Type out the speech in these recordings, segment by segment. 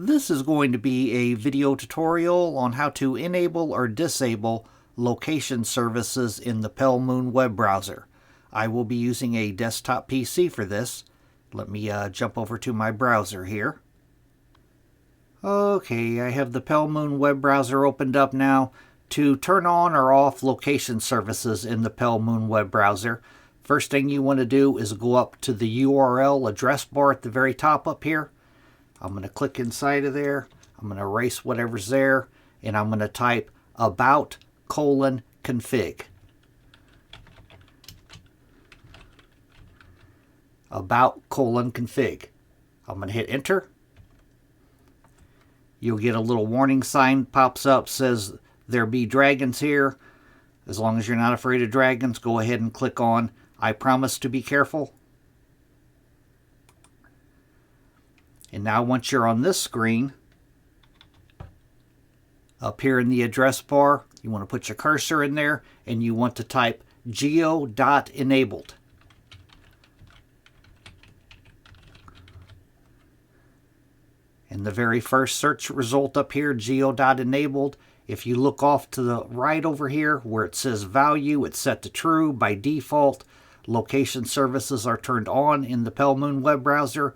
This is going to be a video tutorial on how to enable or disable location services in the palemoon web browser. I will be using a desktop PC for this. Let me jump over to my browser here. Okay, I have the palemoon web browser opened up now. To turn on or off location services in the palemoon web browser, first thing you want to do is go up to the URL address bar at the very top up here. I'm going to click inside of there. I'm going to erase whatever's there, and I'm going to type about:config. About:config. I'm going to hit enter. You'll get a little warning sign pops up, says there be dragons here. As long as you're not afraid of dragons, go ahead and click on I promise to be careful. And now once you're on this screen, up here in the address bar, you want to put your cursor in there and you want to type geo.enabled. And the very first search result up here, geo.enabled, if you look off to the right over here where it says value, it's set to true. By default, location services are turned on in the palemoon web browser.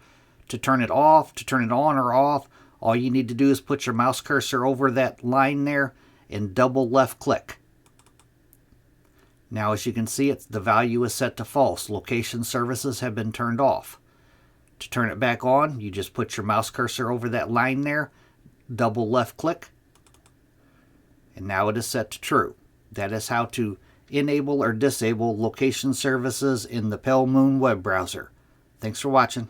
To turn it off, to turn it on or off, all you need to do is put your mouse cursor over that line there and double left click. Now as you can see, the value is set to false. Location services have been turned off. To turn it back on, you just put your mouse cursor over that line there, double left click, and now it is set to true. That is how to enable or disable location services in the palemoon web browser. Thanks for watching.